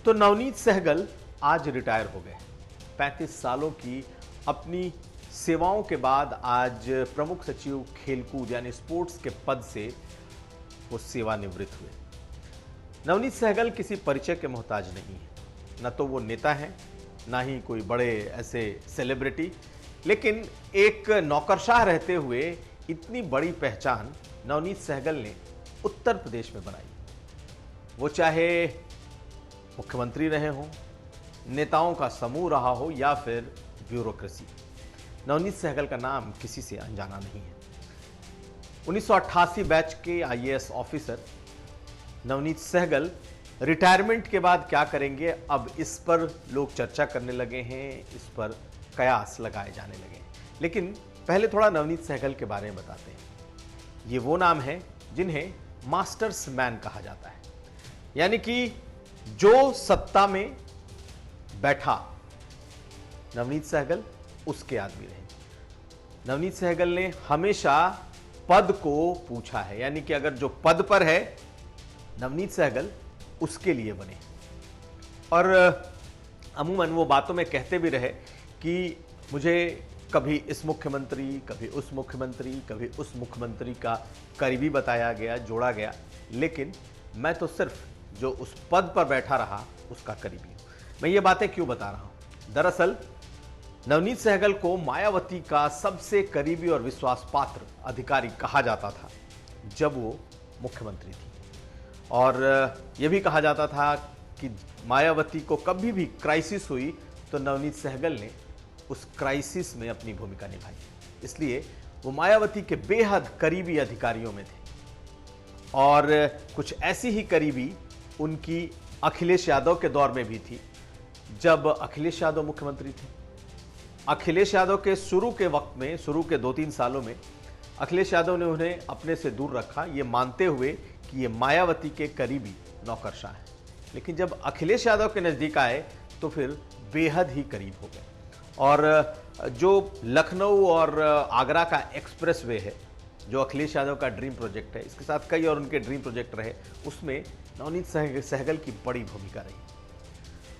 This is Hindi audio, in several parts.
तो नवनीत सहगल आज रिटायर हो गए। 35 सालों की अपनी सेवाओं के बाद आज प्रमुख सचिव खेलकूद यानी स्पोर्ट्स के पद से वो सेवानिवृत्त हुए। नवनीत सहगल किसी परिचय के मोहताज नहीं है, न तो वो नेता हैं, ना ही कोई बड़े ऐसे सेलिब्रिटी, लेकिन एक नौकरशाह रहते हुए इतनी बड़ी पहचान नवनीत सहगल ने उत्तर प्रदेश में बनाई। वो चाहे मुख्यमंत्री रहे हों, नेताओं का समूह रहा हो या फिर ब्यूरोक्रेसी, नवनीत सहगल का नाम किसी से अनजाना नहीं है। 1988 बैच के IAS officer Navneet Sahgal retirement के बाद क्या करेंगे, अब इस पर लोग चर्चा करने लगे हैं, इस पर कयास लगाए जाने लगे हैं। लेकिन पहले थोड़ा नवनीत सहगल के बारे में बताते हैं। ये वो नाम है जिन्हें मास्टर्स मैन कहा जाता है, यानी कि जो सत्ता में बैठा नवनीत सहगल उसके आदमी रहे। नवनीत सहगल ने हमेशा पद को पूछा है, यानी कि अगर जो पद पर है नवनीत सहगल उसके लिए बने। और अमूमन वो बातों में कहते भी रहे कि मुझे कभी इस मुख्यमंत्री, कभी उस मुख्यमंत्री, कभी उस मुख्यमंत्री का करीबी बताया गया, जोड़ा गया, लेकिन मैं तो सिर्फ जो उस पद पर बैठा रहा उसका करीबी हूं। मैं ये बातें क्यों बता रहा हूं? दरअसल नवनीत सहगल को मायावती का सबसे करीबी और विश्वास पात्र अधिकारी कहा जाता था जब वो मुख्यमंत्री थी, और यह भी कहा जाता था कि मायावती को कभी भी क्राइसिस हुई तो नवनीत सहगल ने उस क्राइसिस में अपनी भूमिका निभाई। इसलिए वो मायावती के बेहद करीबी अधिकारियों में थे, और कुछ ऐसी ही करीबी उनकी अखिलेश यादव के दौर में भी थी, जब अखिलेश यादव मुख्यमंत्री थे। अखिलेश यादव के शुरू के वक्त में, शुरू के 2-3 सालों में अखिलेश यादव ने उन्हें अपने से दूर रखा, ये मानते हुए कि ये मायावती के करीबी नौकरशाह है। लेकिन जब अखिलेश यादव के नज़दीक आए तो फिर बेहद ही करीब हो गए। और जो लखनऊ और आगरा का एक्सप्रेसवे है, जो अखिलेश यादव का ड्रीम प्रोजेक्ट है, इसके साथ कई और उनके ड्रीम प्रोजेक्ट रहे, उसमें नवनीत सहगल की बड़ी भूमिका रही।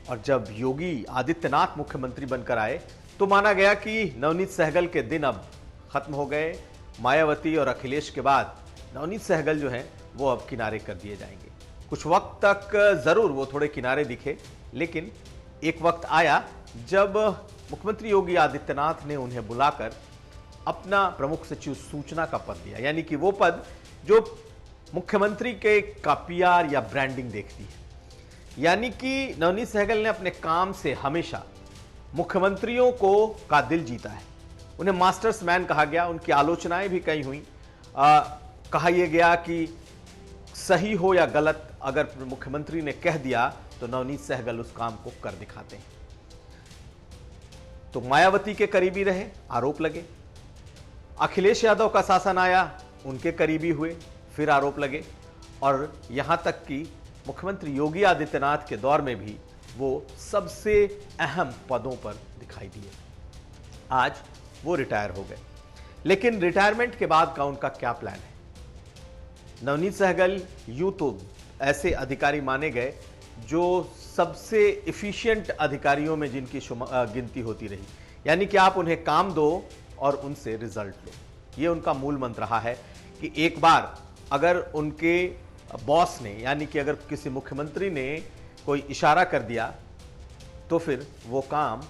और जब योगी आदित्यनाथ मुख्यमंत्री बनकर आए तो माना गया कि नवनीत सहगल के दिन अब खत्म हो गए। मायावती और अखिलेश के बाद नवनीत सहगल जो हैं वो अब किनारे कर दिए जाएंगे। कुछ वक्त तक जरूर वो थोड़े किनारे दिखे, लेकिन एक वक्त आया जब मुख्यमंत्री योगी आदित्यनाथ ने उन्हें बुलाकर अपना प्रमुख सचिव सूचना का पद दिया, यानी कि वो पद जो मुख्यमंत्री के का पीआर या ब्रांडिंग देखती है। यानी कि नवनीत सहगल ने अपने काम से हमेशा मुख्यमंत्रियों को का दिल जीता है। उन्हें मास्टर्स मैन कहा गया, उनकी आलोचनाएं भी कई हुई। कहा यह गया कि सही हो या गलत, अगर मुख्यमंत्री ने कह दिया तो नवनीत सहगल उस काम को कर दिखाते हैं। तो मायावती के करीबी रहे, आरोप लगे। अखिलेश यादव का शासन आया, उनके करीबी हुए, फिर आरोप लगे। और यहां तक कि मुख्यमंत्री योगी आदित्यनाथ के दौर में भी वो सबसे अहम पदों पर दिखाई दिए। आज वो रिटायर हो गए, लेकिन रिटायरमेंट के बाद का उनका क्या प्लान है? नवनीत सहगल यूं तो ऐसे अधिकारी माने गए जो सबसे इफिशिएंट अधिकारियों में जिनकी गिनती होती रही, यानी कि आप उन्हें काम दो और उनसे रिजल्ट लो। ये उनका मूल मंत्र रहा है कि एक बार अगर उनके बॉस ने, यानी कि अगर किसी मुख्यमंत्री ने कोई इशारा कर दिया तो फिर वो काम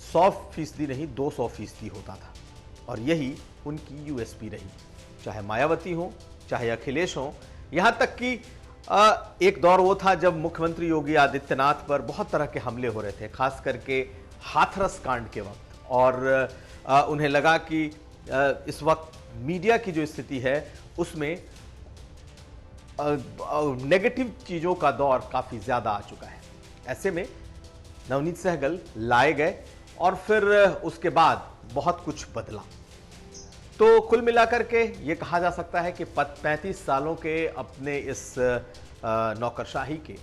100% नहीं 200% होता था। और यही उनकी यूएसपी रही, चाहे मायावती हो चाहे अखिलेश हो। यहां तक कि एक दौर वो था जब मुख्यमंत्री योगी आदित्यनाथ पर बहुत तरह के हमले हो रहे थे, खास करके हाथरस कांड के वक्त, और उन्हें लगा कि इस वक्त मीडिया की जो स्थिति है उसमें नेगेटिव चीजों का दौर काफी ज्यादा आ चुका है। ऐसे में नवनीत सहगल लाए गए और फिर उसके बाद बहुत कुछ बदला। तो कुल मिलाकर के ये कहा जा सकता है कि 35 सालों के अपने इस नौकरशाही के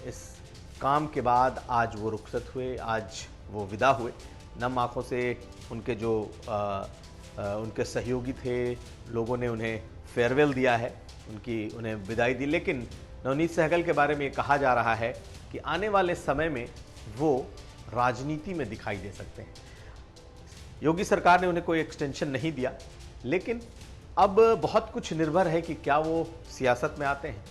इस काम के बाद आज वो रुखसत हुए, आज वो विदा हुए। नम आंखों से उनके जो उनके सहयोगी थे, लोगों ने उन्हें फेयरवेल दिया है, उन्हें विदाई दी। लेकिन नवनीत सहगल के बारे में ये कहा जा रहा है कि आने वाले समय में वो राजनीति में दिखाई दे सकते हैं। योगी सरकार ने उन्हें कोई एक्सटेंशन नहीं दिया, लेकिन अब बहुत कुछ निर्भर है कि क्या वो सियासत में आते हैं।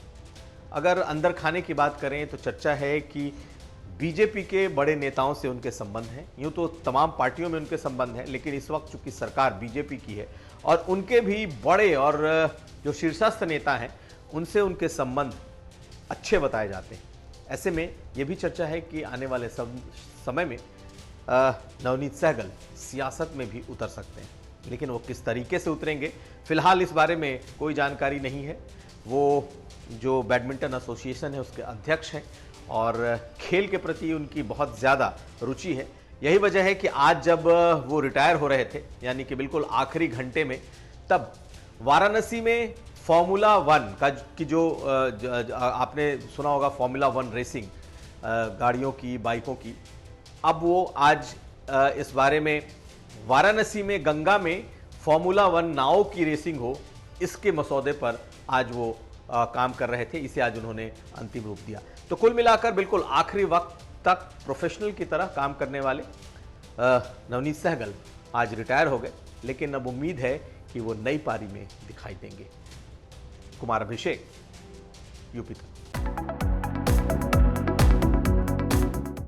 अगर अंदर खाने की बात करें तो चर्चा है कि बीजेपी के बड़े नेताओं से उनके संबंध हैं। यूँ तो तमाम पार्टियों में उनके संबंध हैं, लेकिन इस वक्त चूंकि सरकार बीजेपी की है और उनके भी बड़े और जो शीर्षस्थ नेता हैं उनसे उनके संबंध अच्छे बताए जाते हैं। ऐसे में ये भी चर्चा है कि आने वाले समय में नवनीत सहगल सियासत में भी उतर सकते हैं, लेकिन वो किस तरीके से उतरेंगे फिलहाल इस बारे में कोई जानकारी नहीं है। वो जो बैडमिंटन एसोसिएशन है उसके अध्यक्ष हैं और खेल के प्रति उनकी बहुत ज़्यादा रुचि है। यही वजह है कि आज जब वो रिटायर हो रहे थे, यानी कि बिल्कुल आखिरी घंटे में, तब वाराणसी में फॉर्मूला वन का जो आपने सुना होगा, फॉर्मूला वन रेसिंग गाड़ियों की, बाइकों की, अब वो आज इस बारे में वाराणसी में गंगा में फॉर्मूला वन नाव की रेसिंग हो, इसके मसौदे पर आज वो काम कर रहे थे। इसे आज उन्होंने अंतिम रूप दिया। तो कुल मिलाकर बिल्कुल आखिरी वक्त तक प्रोफेशनल की तरह काम करने वाले नवनीत सहगल आज रिटायर हो गए, लेकिन अब उम्मीद है कि वो नई पारी में दिखाई देंगे। कुमार अभिषेक, यूपी तक।